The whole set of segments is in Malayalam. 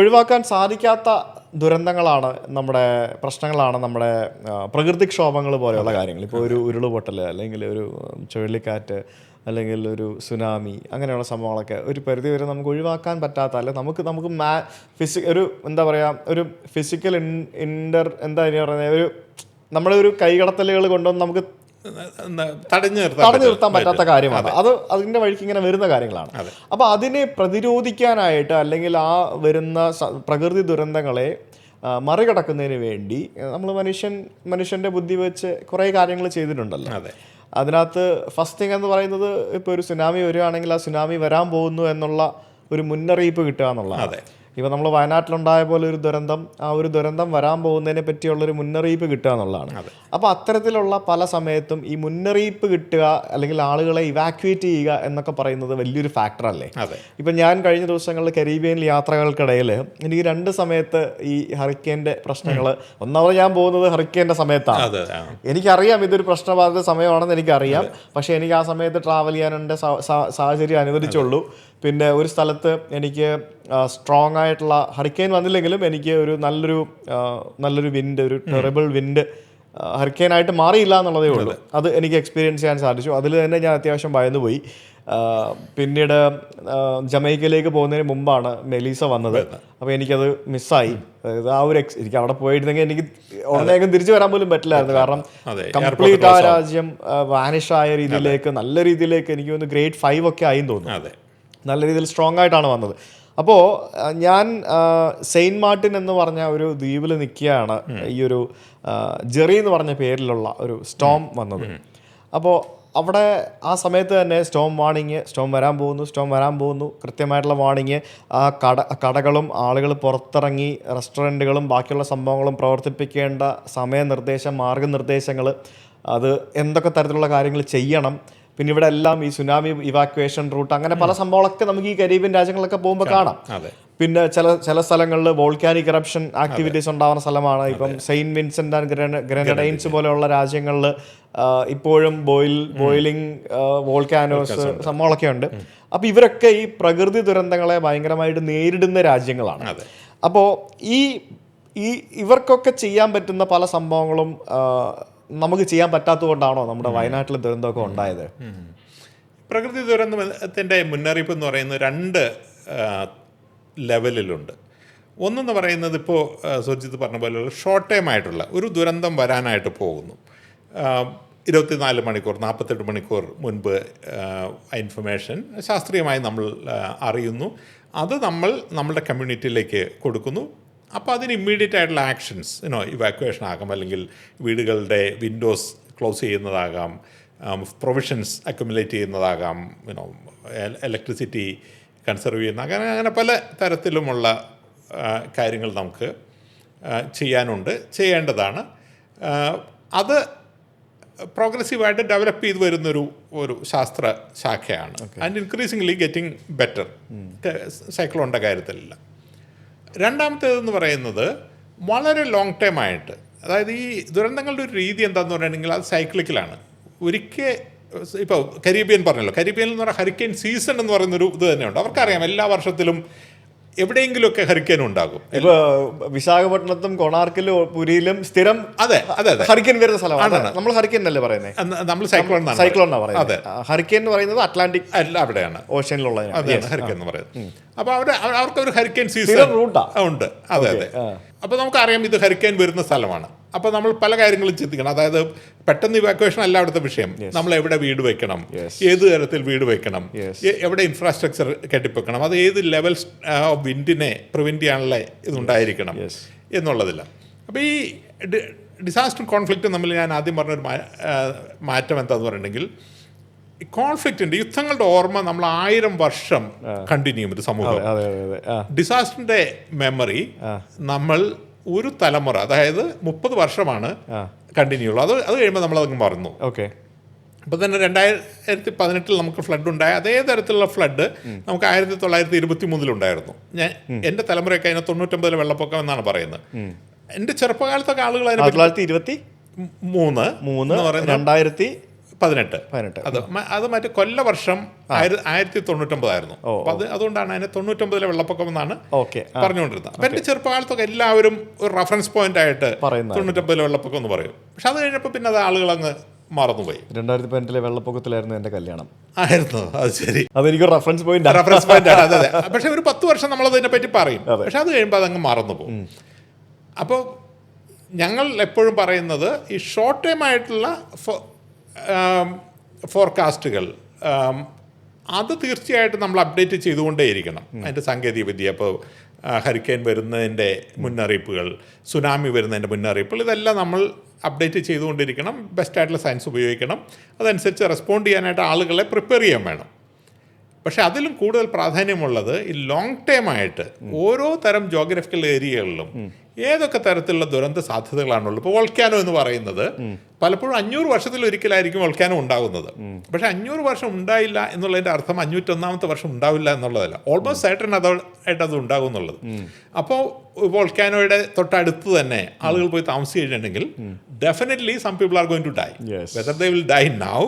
ഒഴിവാക്കാൻ സാധിക്കാത്ത ദുരന്തങ്ങളാണ് പ്രശ്നങ്ങളാണ് നമ്മുടെ പ്രകൃതിക്ഷോഭങ്ങൾ പോലെയുള്ള കാര്യങ്ങൾ. ഇപ്പോൾ ഒരു ഉരുളുപൊട്ടൽ, അല്ലെങ്കിൽ ഒരു ചുഴലിക്കാറ്റ്, അല്ലെങ്കിൽ ഒരു സുനാമി, അങ്ങനെയുള്ള സംഭവങ്ങളൊക്കെ ഒരു പരിധി വരെ നമുക്ക് ഒഴിവാക്കാൻ പറ്റാത്ത, അല്ലെങ്കിൽ നമുക്ക് ഒരു എന്താ പറയുക, ഒരു ഫിസിക്കൽ എന്താ പറയുക, ഒരു നമ്മുടെ ഒരു കൈകടത്തലുകൾ കൊണ്ടൊന്നും നമുക്ക് തടഞ്ഞു നിർത്താൻ പറ്റാത്ത കാര്യമാണ്. അതിൻ്റെ വഴിക്ക് ഇങ്ങനെ വരുന്ന കാര്യങ്ങളാണ്. അപ്പോൾ അതിനെ പ്രതിരോധിക്കാനായിട്ട്, അല്ലെങ്കിൽ ആ വരുന്ന പ്രകൃതി ദുരന്തങ്ങളെ മറികടക്കുന്നതിന് വേണ്ടി നമ്മൾ മനുഷ്യൻ്റെ ബുദ്ധി വെച്ച് കുറേ കാര്യങ്ങൾ ചെയ്തിട്ടുണ്ടല്ലോ. അതിനകത്ത് ഫസ്റ്റ് തിങ് എന്ന് പറയുന്നത്, ഇപ്പോൾ ഒരു സുനാമി വരികയാണെങ്കിൽ ആ സുനാമി വരാൻ പോകുന്നു എന്നുള്ള ഒരു മുന്നറിയിപ്പ് കിട്ടുക എന്നുള്ളതാണ്. ഇപ്പോൾ നമ്മൾ വയനാട്ടിലുണ്ടായ പോലെ ഒരു ദുരന്തം, ആ ഒരു ദുരന്തം വരാൻ പോകുന്നതിനെ പറ്റിയുള്ളൊരു മുന്നറിയിപ്പ് കിട്ടുക എന്നുള്ളതാണ്. അപ്പോൾ അത്തരത്തിലുള്ള പല സമയത്തും ഈ മുന്നറിയിപ്പ് കിട്ടുക, അല്ലെങ്കിൽ ആളുകളെ ഇവാക്യുവേറ്റ് ചെയ്യുക എന്നൊക്കെ പറയുന്നത് വലിയൊരു ഫാക്ടറല്ലേ. ഇപ്പം ഞാൻ കഴിഞ്ഞ ദിവസങ്ങളിൽ കരീബിയൻ യാത്രകൾക്കിടയിൽ എനിക്ക് 2 സമയത്ത് ഈ ഹറിക്കേൻ്റെ പ്രശ്നങ്ങൾ, ഒന്നാമത് ഞാൻ പോകുന്നത് ഹറിക്കേൻ്റെ സമയത്താണ്. എനിക്കറിയാം ഇതൊരു പ്രശ്നബാധിത സമയമാണെന്ന് എനിക്കറിയാം, പക്ഷേ എനിക്ക് ആ സമയത്ത് ട്രാവൽ ചെയ്യാൻ എൻ്റെ സാഹചര്യം അനുവദിച്ചുള്ളൂ. പിന്നെ ഒരു സ്ഥലത്ത് എനിക്ക് സ്ട്രോങ് ആയിട്ടുള്ള ഹറിക്കെയിൻ വന്നില്ലെങ്കിലും എനിക്ക് ഒരു നല്ലൊരു വിൻഡ്, ഒരു ടെറിബിൾ വിൻഡ് ഹറിക്കെയിനായിട്ട് മാറിയില്ല എന്നുള്ളതേ ഉള്ളൂ. അത് എനിക്ക് എക്സ്പീരിയൻസ് ചെയ്യാൻ സാധിച്ചു. അതിൽ തന്നെ ഞാൻ അത്യാവശ്യം ഭയന്നുപോയി. പിന്നീട് ജമൈക്കയിലേക്ക് പോകുന്നതിന് മുമ്പാണ് മെലീസ വന്നത്. അപ്പോൾ എനിക്കത് മിസ്സായി. ആ ഒരു എനിക്ക് അവിടെ പോയിരുന്നെങ്കിൽ എനിക്ക് ഉടനെയൊക്കെ തിരിച്ചു വരാൻ പോലും പറ്റില്ലായിരുന്നു. കാരണം കംപ്ലീറ്റ് ആ രാജ്യം വാനിഷായ രീതിയിലേക്ക്, നല്ല രീതിയിലേക്ക്, എനിക്ക് തോന്നുന്നു ഗ്രേഡ് 5 ഒക്കെ ആയി തോന്നുന്നു. നല്ല രീതിയിൽ സ്ട്രോങ് ആയിട്ടാണ് വന്നത്. അപ്പോൾ ഞാൻ സെയിൻറ്റ് മാർട്ടിൻ എന്ന് പറഞ്ഞ ഒരു ദ്വീപിൽ നിൽക്കുകയാണ് ഈ ഒരു ജെറി എന്ന് പറഞ്ഞ പേരിലുള്ള ഒരു സ്റ്റോം വന്നത്. അപ്പോൾ അവിടെ ആ സമയത്ത് തന്നെ സ്റ്റോം വരാൻ പോകുന്നു കൃത്യമായിട്ടുള്ള വാണിങ്. ആ കടകളും ആളുകൾ പുറത്തിറങ്ങി, റെസ്റ്റോറൻറ്റുകളും ബാക്കിയുള്ള സംഭവങ്ങളും പ്രവർത്തിപ്പിക്കേണ്ട സമയനിർദ്ദേശം, മാർഗനിർദ്ദേശങ്ങൾ, അത് എന്തൊക്കെ തരത്തിലുള്ള കാര്യങ്ങൾ ചെയ്യണം. പിന്നെ ഇവിടെ എല്ലാം ഈ സുനാമി ഇവാക്വേഷൻ റൂട്ട്, അങ്ങനെ പല സംഭവങ്ങളൊക്കെ നമുക്ക് ഈ കരീബിയൻ രാജ്യങ്ങളൊക്കെ പോകുമ്പോൾ കാണാം. പിന്നെ ചില സ്ഥലങ്ങളിൽ വോൾക്കാനിക് ഇറപ്ഷൻ ആക്ടിവിറ്റീസ് ഉണ്ടാകുന്ന സ്ഥലമാണ്. ഇപ്പം സെയിൻറ്റ് വിൻസെൻ്റ് ആൻഡ് ഗ്രനഡൈൻസ് പോലെയുള്ള രാജ്യങ്ങളിൽ ഇപ്പോഴും ബോയിലിംഗ് വോൾക്കാനോസ് സംഭവങ്ങളൊക്കെ ഉണ്ട്. അപ്പോൾ ഇവരൊക്കെ ഈ പ്രകൃതി ദുരന്തങ്ങളെ ഭയങ്കരമായിട്ട് നേരിടുന്ന രാജ്യങ്ങളാണ്. അപ്പോൾ ഇവർക്കൊക്കെ ചെയ്യാൻ പറ്റുന്ന പല സംഭവങ്ങളും നമുക്ക് ചെയ്യാൻ പറ്റാത്തത് കൊണ്ടാണോ നമ്മുടെ വയനാട്ടിലെ ദുരന്തമൊക്കെ ഉണ്ടായത്? പ്രകൃതി ദുരന്തത്തിൻ്റെ മുന്നറിയിപ്പ് എന്ന് പറയുന്നത് 2 ലെവലിലുണ്ട്. ഒന്നെന്ന് പറയുന്നത്, ഇപ്പോൾ സുജിത്ത് പറഞ്ഞ പോലെ ഷോർട്ട് ടൈം ആയിട്ടുള്ള ഒരു ദുരന്തം വരാനായിട്ട് പോകുന്നു. 24 മണിക്കൂർ 48 മണിക്കൂർ മുൻപ് ഇൻഫർമേഷൻ ശാസ്ത്രീയമായി നമ്മൾ അറിയുന്നു. അത് നമ്മളുടെ കമ്മ്യൂണിറ്റിയിലേക്ക് കൊടുക്കുന്നു. അപ്പോൾ അതിന് ഇമ്മീഡിയറ്റ് ആയിട്ടുള്ള ആക്ഷൻസ്, ഇവാക്വേഷൻ ആകാം, അല്ലെങ്കിൽ വീടുകളുടെ വിൻഡോസ് ക്ലോസ് ചെയ്യുന്നതാകാം, പ്രൊവിഷൻസ് അക്യുമുലേറ്റ് ചെയ്യുന്നതാകാം, ഇലക്ട്രിസിറ്റി കൺസർവ് ചെയ്യുന്നതാകാം. അങ്ങനെ പല തരത്തിലുമുള്ള കാര്യങ്ങൾ നമുക്ക് ചെയ്യേണ്ടതാണ്. അത് പ്രോഗ്രസീവായിട്ട് ഡെവലപ്പ് ചെയ്ത് വരുന്നൊരു ശാസ്ത്ര ശാഖയാണ്. ആൻഡ് ഇൻക്രീസിംഗ്ലി ഗെറ്റിംഗ് ബെറ്റർ സൈക്ലോണിൻ്റെ കാര്യത്തിലല്ല. രണ്ടാമത്തേതെന്ന് പറയുന്നത് വളരെ ലോങ് ടൈം ആയിട്ട്, അതായത് ഈ ദുരന്തങ്ങളുടെ ഒരു രീതി എന്താണെന്ന് പറയുകയാണെങ്കിൽ അത് സൈക്ലിക്കലാണ്. ഇപ്പോൾ കരീബിയൻ പറഞ്ഞല്ലോ, കരീബിയനിൽ എന്ന് പറഞ്ഞാൽ ഹരിക്കെയിൻ സീസൺ എന്ന് പറയുന്നൊരു ഇത് തന്നെയുണ്ട്. അവർക്കറിയാം എല്ലാ വർഷത്തിലും എവിടെയെങ്കിലുമൊക്കെ ഹരിക്കെയിൻ ഉണ്ടാകും. ഇപ്പോൾ വിശാഖപട്ടണത്തും കൊണാർക്കിലും പുരിയിലും സ്ഥിരം ഹരിക്കെയിൻ വരുന്ന സ്ഥലമാണ്. നമ്മൾ ഹരിക്കെയിൻ അല്ലേ പറയുന്നത്? നമ്മൾ സൈക്ലോൺ എന്നാണ് പറയുന്നത്. ഹരിക്കെയിൻ എന്ന് പറയുന്നത് അറ്റ്ലാന്റിക് അല്ല, അവിടെയാണ് ഓഷ്യനിലുള്ള ഹരിക്കെയിൻ എന്ന് പറയുന്നത്. അപ്പോൾ അവർക്കൊരു ഹരിക്കെയിൻ സീസൺ ഉണ്ട്. അതെ. അപ്പോൾ നമുക്കറിയാം ഇത് ഹരിക്കെയിൻ വരുന്ന സ്ഥലമാണ്. അപ്പോൾ നമ്മൾ പല കാര്യങ്ങളും ചിന്തിക്കണം. അതായത് പെട്ടെന്ന് ഇവാക്വേഷൻ അല്ല അവിടുത്തെ വിഷയം. നമ്മൾ എവിടെ വീട് വെക്കണം, ഏത് തരത്തിൽ വീട് വെക്കണം, എവിടെ ഇൻഫ്രാസ്ട്രക്ചർ കെട്ടിപ്പിക്കണം, അത് ഏത് ലെവൽ ഓഫ് വിൻഡിനെ പ്രിവെൻറ്റ് ചെയ്യാനുള്ള ഇതുണ്ടായിരിക്കണം എന്നുള്ളതില്ല. അപ്പോൾ ഈ ഡിസാസ്റ്റർ കോൺഫ്ലിക്റ്റ് നമ്മൾ ഞാൻ ആദ്യം പറഞ്ഞൊരു മാറ്റം എന്താണെന്ന് പറഞ്ഞിട്ടുണ്ടെങ്കിൽ, കോൺഫ്ലിക്റ്റിൻ്റെ യുദ്ധങ്ങളുടെ ഓർമ്മ നമ്മൾ 1000 വർഷം കണ്ടിന്യൂ ചെയ്യും. ഒരു സമൂഹം ഡിസാസ്റ്ററിൻ്റെ മെമ്മറി നമ്മൾ ഒരു തലമുറ, അതായത് 30 വർഷമാണ് കണ്ടിന്യൂ ഉള്ളൂ. അത് കഴിയുമ്പോൾ നമ്മളതങ്ങ് മറന്നു. അപ്പോൾ തന്നെ 2018 നമുക്ക് ഫ്ലഡ് ഉണ്ടായ അതേ തരത്തിലുള്ള ഫ്ലഡ് നമുക്ക് 1923 ഉണ്ടായിരുന്നു. എൻ്റെ തലമുറയൊക്കെ അതിന് 99 വെള്ളപ്പൊക്കം എന്നാണ് പറയുന്നത്. എൻ്റെ ചെറുപ്പകാലത്തൊക്കെ ആളുകൾ 1923 2000 18 അത് മറ്റേ കൊല്ലവർഷം 1999 ആയിരുന്നു. അപ്പൊ അതുകൊണ്ടാണ് അതിനെ 99 വെള്ളപ്പൊക്കം എന്നാണ് പറഞ്ഞുകൊണ്ടിരുന്നത്. അപ്പൊ എന്റെ ചെറുപ്പകാലത്തൊക്കെ എല്ലാവരും ഒരു റെഫറൻസ് പോയിന്റ് ആയിട്ട് 99 വെള്ളപ്പൊക്കം എന്ന് പറയും. പക്ഷെ അത് കഴിഞ്ഞപ്പോൾ പിന്നെ അത് ആളുകൾ അങ്ങ് മറന്നുപോയി. 2018 വെള്ളപ്പൊക്കത്തിലായിരുന്നു എന്റെ കല്യാണം. ആയിരുന്നു, അത് ശരി. അതെനിക്ക് റെഫറൻസ് പോയിന്റ് ആണ്. അതെ. പക്ഷെ ഒരു 10 വർഷം നമ്മളത് ഇതിനെ പറ്റി പറയും. പക്ഷെ അത് കഴിയുമ്പോൾ അതങ്ങ് മറന്നു പോകും. അപ്പോൾ ഞങ്ങൾ എപ്പോഴും പറയുന്നത് ഈ ഷോർട്ട് ടൈം ആയിട്ടുള്ള ഫോർകാസ്റ്റുകൾ അത് തീർച്ചയായിട്ടും നമ്മൾ അപ്ഡേറ്റ് ചെയ്തുകൊണ്ടേയിരിക്കണം. അതിൻ്റെ സാങ്കേതികവിദ്യ, ഇപ്പോൾ ഹരിക്കെയിൻ വരുന്നതിൻ്റെ മുന്നറിയിപ്പുകൾ, സുനാമി വരുന്നതിൻ്റെ മുന്നറിയിപ്പുകൾ, ഇതെല്ലാം നമ്മൾ അപ്ഡേറ്റ് ചെയ്തുകൊണ്ടിരിക്കണം. ബെസ്റ്റായിട്ടുള്ള സയൻസ് ഉപയോഗിക്കണം. അതനുസരിച്ച് റെസ്പോണ്ട് ചെയ്യാനായിട്ട് ആളുകളെ പ്രിപ്പയർ ചെയ്യാൻ വേണം. പക്ഷെ അതിലും കൂടുതൽ പ്രാധാന്യമുള്ളത് ഈ ലോങ് ടൈം ആയിട്ട് ഓരോ തരം ജോഗ്രഫിക്കൽ ഏരിയകളിലും ഏതൊക്കെ തരത്തിലുള്ള ദുരന്ത സാധ്യതകളാണുള്ളത്. ഇപ്പോൾ വോൾക്കാനോ എന്ന് പറയുന്നത് പലപ്പോഴും 500 വർഷത്തിലൊരിക്കലായിരിക്കും വോൾക്കാനോ ഉണ്ടാകുന്നത്. പക്ഷെ 500 വർഷം ഉണ്ടായില്ല എന്നുള്ളതിൻ്റെ അർത്ഥം 501ാമത്തെ വർഷം ഉണ്ടാവില്ല എന്നുള്ളതല്ല. ഓൾമോസ്റ്റ് സർട്ടൻ ആയിട്ട് അത് ഉണ്ടാകും എന്നുള്ളത്. അപ്പോൾ വോൾക്കാനോയുടെ തൊട്ടടുത്ത് തന്നെ ആളുകൾ പോയി താമസിച്ചിട്ടുണ്ടെങ്കിൽ definitely some people are going to die. Whether they will die now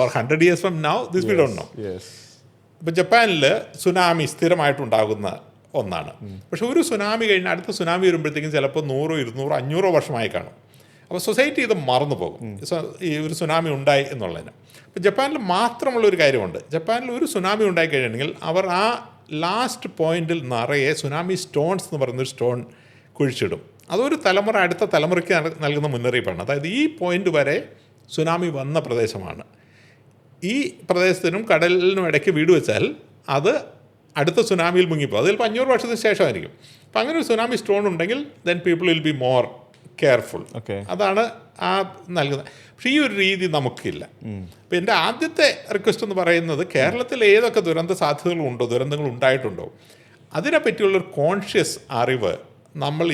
or 100 years from now, this we don't know. ഇപ്പോൾ ജപ്പാനിൽ സുനാമി സ്ഥിരമായിട്ടുണ്ടാകുന്ന ഒന്നാണ്. പക്ഷെ ഒരു സുനാമി കഴിഞ്ഞ് അടുത്ത സുനാമി വരുമ്പോഴത്തേക്കും ചിലപ്പോൾ 100, 200, 500 വർഷമായി കാണും. അപ്പോൾ സൊസൈറ്റി ഇത് മറന്നു പോകും, ഈ ഒരു സുനാമി ഉണ്ടായി എന്നുള്ളതിന്. അപ്പോൾ ജപ്പാനിൽ മാത്രമുള്ള ഒരു കാര്യമുണ്ട്. ജപ്പാനിൽ ഒരു സുനാമി ഉണ്ടായി കഴിഞ്ഞിട്ടുണ്ടെങ്കിൽ അവർ ആ ലാസ്റ്റ് പോയിന്റിൽ നിറയെ സുനാമി സ്റ്റോൺസ് എന്ന് പറയുന്നൊരു സ്റ്റോൺ കുഴിച്ചിടും. അതൊരു തലമുറ അടുത്ത തലമുറയ്ക്ക് നൽകുന്ന മുന്നറിയിപ്പാണ്. അതായത് ഈ പോയിന്റ് വരെ സുനാമി വന്ന പ്രദേശമാണ്. ഈ പ്രദേശത്തിനും കടലിനും ഇടയ്ക്ക് വീട് വെച്ചാൽ അത് അടുത്ത സുനാമിയിൽ മുങ്ങിപ്പോകും. അത് ചിലപ്പോൾ 500 വർഷത്തിന് ശേഷമായിരിക്കും. അപ്പം അങ്ങനെ ഒരു സുനാമി സ്റ്റോൺ ഉണ്ടെങ്കിൽ then people will be more careful. അതാണ് ആ നൽകുന്നത്. പക്ഷേ ഈ ഒരു രീതി നമുക്കില്ല. അപ്പം എൻ്റെ ആദ്യത്തെ റിക്വസ്റ്റ് എന്ന് പറയുന്നത്, കേരളത്തിൽ ഏതൊക്കെ ദുരന്ത സാധ്യതകളുണ്ടോ, ദുരന്തങ്ങൾ ഉണ്ടായിട്ടുണ്ടോ, അതിനെപ്പറ്റിയുള്ളൊരു കോൺഷ്യസ് അറിവ് നമ്മൾ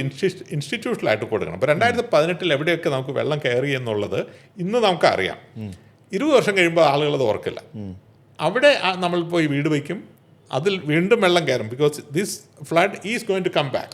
ഇൻസ്റ്റിറ്റ്യൂഷനിലായിട്ട് കൊടുക്കണം. അപ്പോൾ 2018 എവിടെയൊക്കെ നമുക്ക് വെള്ളം കയറി എന്നുള്ളത് ഇന്ന് നമുക്കറിയാം. 20 വർഷം കഴിയുമ്പോൾ ആളുകളത് ഓർക്കില്ല. അവിടെ നമ്മൾ പോയി വീട് വയ്ക്കും, അതിൽ വീണ്ടും വെള്ളം കയറും. Because this flood is going to come back.